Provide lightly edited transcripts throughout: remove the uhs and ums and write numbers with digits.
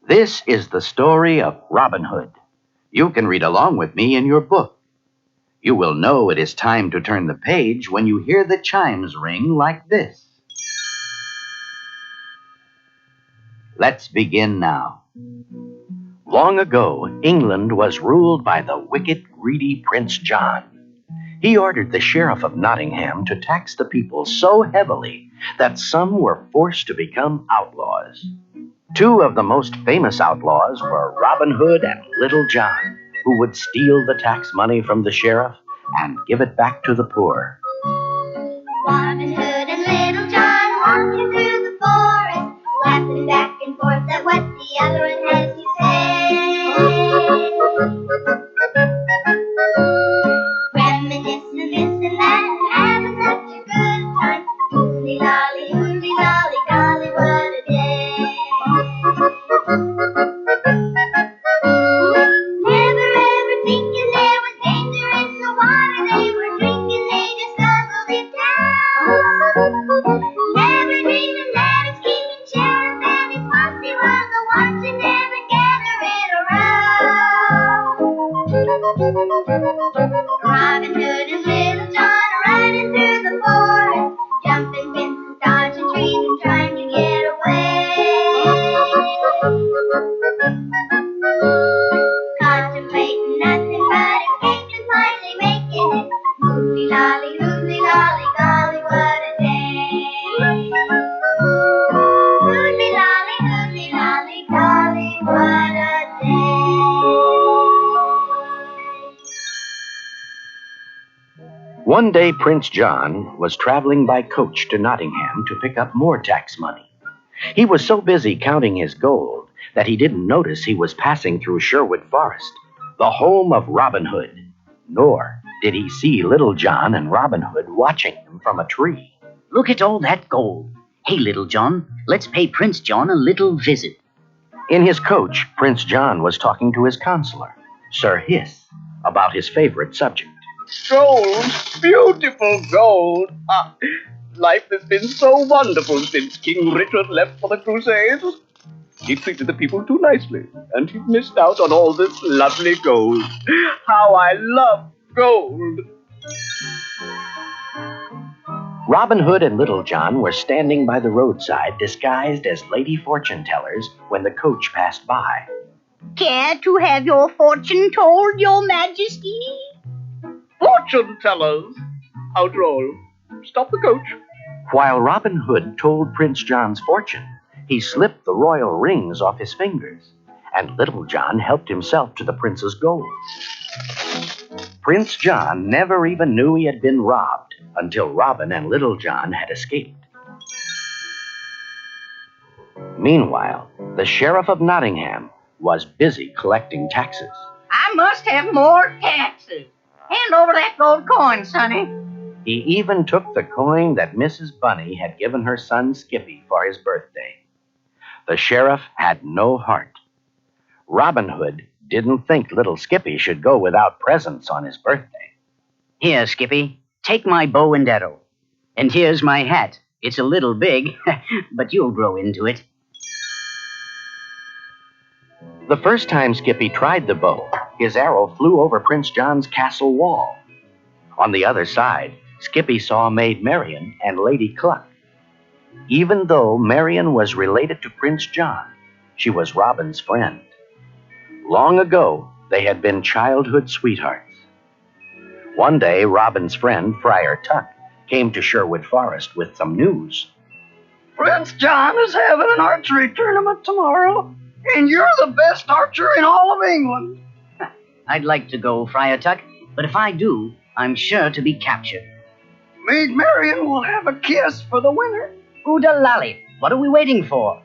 This is the story of Robin Hood. You can read along with me in your book. You will know it is time to turn the page when you hear the chimes ring like this. Let's begin now. Long ago, England was ruled by the wicked, greedy Prince John. He ordered the sheriff of Nottingham to tax the people so heavily that some were forced to become outlaws. Two of the most famous outlaws were Robin Hood and Little John, who would steal the tax money from the sheriff and give it back to the poor. Robin Hood and Little John walking through the forest, laughing back and forth at what the other one has to say. Reminiscing this and that, having such a good time. Hooly lolly, golly, what a day. Never ever thinking there was danger in the water they were drinking, they just guzzled it down. Never dreaming that a scheming sheriff and his posse was a-watching them and gathering around. Robin Hood and Little John running through the forest, jumping fences, dodging trees, and trying to get away. Contemplating nothing but escaping, finally making it. Hooly lolly, golly, what a day. Hooly lolly, golly, what a day. One day, Prince John was traveling by coach to Nottingham to pick up more tax money. He was so busy counting his gold that he didn't notice he was passing through Sherwood Forest, the home of Robin Hood. Nor did he see Little John and Robin Hood watching him from a tree. Look at all that gold. Hey, Little John, let's pay Prince John a little visit. In his coach, Prince John was talking to his counselor, Sir Hiss, about his favorite subject. Gold, beautiful gold. Life has been so wonderful since King Richard left for the Crusades. He treated the people too nicely, and he missed out on all this lovely gold. How I love gold. Robin Hood and Little John were standing by the roadside disguised as lady fortune tellers when the coach passed by. Care to have your fortune told, your majesty? Fortune tellers. How droll. Stop the coach. While Robin Hood told Prince John's fortune, he slipped the royal rings off his fingers, and Little John helped himself to the prince's gold. Prince John never even knew he had been robbed until Robin and Little John had escaped. Meanwhile, the sheriff of Nottingham was busy collecting taxes. I must have more taxes. Hand over that gold coin, sonny. He even took the coin that Mrs. Bunny had given her son Skippy for his birthday. The sheriff had no heart. Robin Hood didn't think little Skippy should go without presents on his birthday. Here, Skippy, take my bow and arrow. And here's my hat. It's a little big, but you'll grow into it. The first time Skippy tried the bow, his arrow flew over Prince John's castle wall. On the other side, Skippy saw Maid Marian and Lady Cluck. Even though Marian was related to Prince John, she was Robin's friend. Long ago, they had been childhood sweethearts. One day, Robin's friend, Friar Tuck, came to Sherwood Forest with some news. Prince John is having an archery tournament tomorrow, and you're the best archer in all of England. I'd like to go, Friar Tuck, but if I do, I'm sure to be captured. Maid Marian will have a kiss for the winner. Oodalali, what are we waiting for?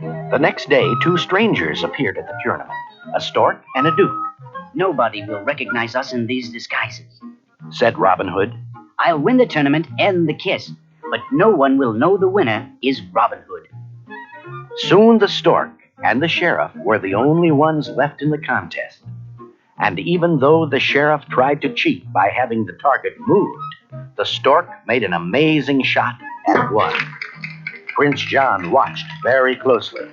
The next day, two strangers appeared at the tournament, a stork and a duke. Nobody will recognize us in these disguises, said Robin Hood. I'll win the tournament and the kiss, but no one will know the winner is Robin Hood. Soon the stork and the sheriff were the only ones left in the contest. And even though the sheriff tried to cheat by having the target moved, the stork made an amazing shot and won. Prince John watched very closely.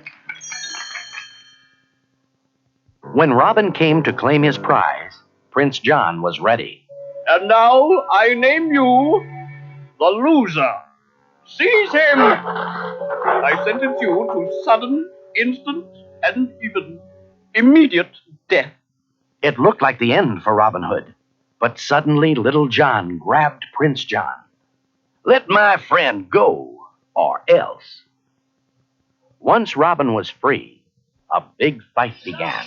When Robin came to claim his prize, Prince John was ready. And now I name you the loser. Seize him! I sentence you to sudden, instant, and even immediate death. It looked like the end for Robin Hood, but suddenly Little John grabbed Prince John. "Let my friend go, or else." Once Robin was free, a big fight began.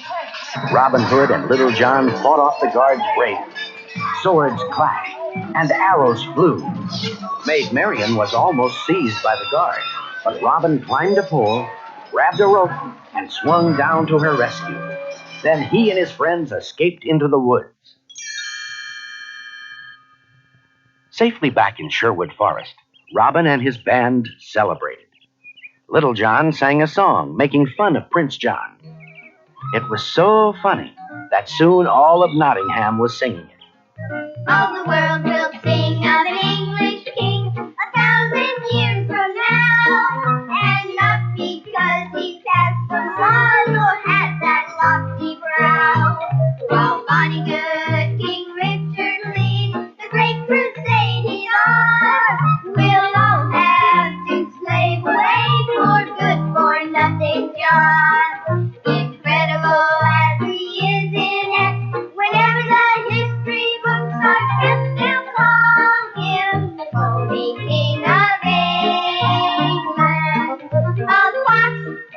Robin Hood and Little John fought off the guards bravely. Swords clashed, and arrows flew. Maid Marian was almost seized by the guard, but Robin climbed a pole, grabbed a rope, and swung down to her rescue. Then he and his friends escaped into the woods. Safely back in Sherwood Forest, Robin and his band celebrated. Little John sang a song making fun of Prince John. It was so funny that soon all of Nottingham was singing it. All the world will sing of an English king 1,000 years from now. And not because he passed from laws or had that lofty brow. While bonny good King Richard leads the great crusade he's on, we'll all have to slave away for good for nothing John. Incredible as he is in act, whenever the history books are kept, they'll call him the Holy King of England. A fox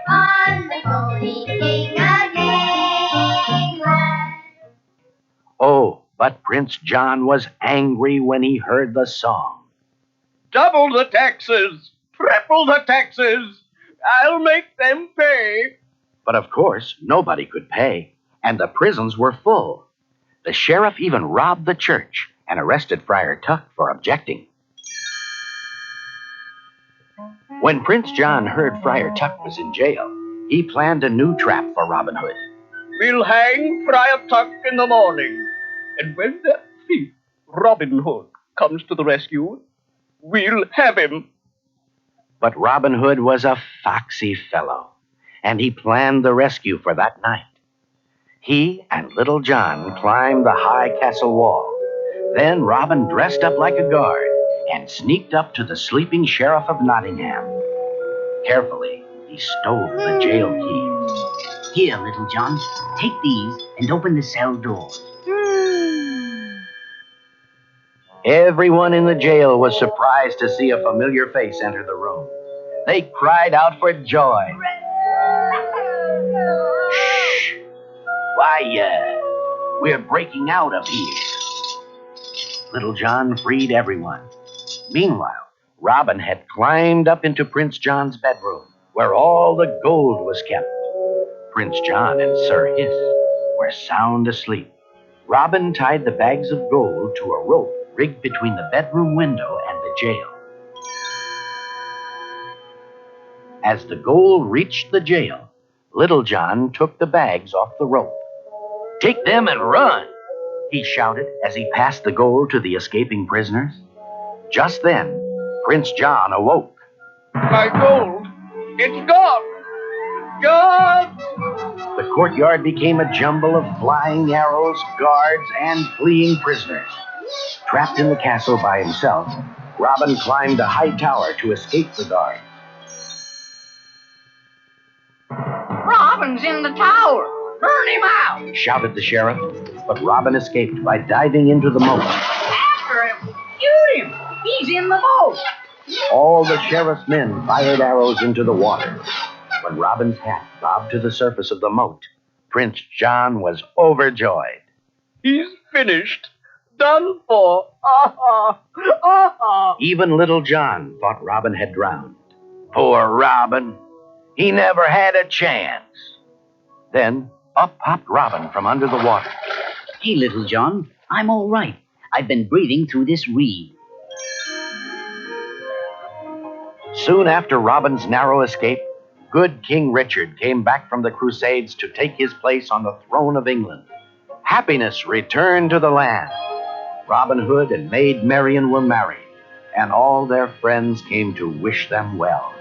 on the Holy King of England. Oh, but Prince John was angry when he heard the song. Double the taxes! Triple the taxes! I'll make them pay! But of course, nobody could pay, and the prisons were full. The sheriff even robbed the church and arrested Friar Tuck for objecting. When Prince John heard Friar Tuck was in jail, he planned a new trap for Robin Hood. We'll hang Friar Tuck in the morning, and when that thief, Robin Hood, comes to the rescue, we'll have him. But Robin Hood was a foxy fellow, and he planned the rescue for that night. He and Little John climbed the high castle wall. Then Robin dressed up like a guard and sneaked up to the sleeping sheriff of Nottingham. Carefully, he stole the jail keys. Here, Little John, take these and open the cell door. Everyone in the jail was surprised to see a familiar face enter the room. They cried out for joy. Shh! Why, we're breaking out of here. Little John freed everyone. Meanwhile, Robin had climbed up into Prince John's bedroom, where all the gold was kept. Prince John and Sir Hiss were sound asleep. Robin tied the bags of gold to a rope rigged between the bedroom window and the jail. As the gold reached the jail, Little John took the bags off the rope. "Take them and run," he shouted as he passed the gold to the escaping prisoners. Just then, Prince John awoke. My gold! It's gone! Gone! The courtyard became a jumble of flying arrows, guards, and fleeing prisoners. Trapped in the castle by himself, Robin climbed a high tower to escape the guards. Robin's in the tower. Burn him out. Shouted the sheriff, but Robin escaped by diving into the moat. After him. Shoot him. He's in the boat. All the sheriff's men fired arrows into the water. When Robin's hat bobbed to the surface of the moat, Prince John was overjoyed. He's finished. Done for. Ah, ah, ah. Even Little John thought Robin had drowned. Poor Robin. He never had a chance. Then up popped Robin from under the water. Hey, Little John, I'm all right. I've been breathing through this reed. Soon after Robin's narrow escape, good King Richard came back from the Crusades to take his place on the throne of England. Happiness returned to the land. Robin Hood and Maid Marian were married, and all their friends came to wish them well.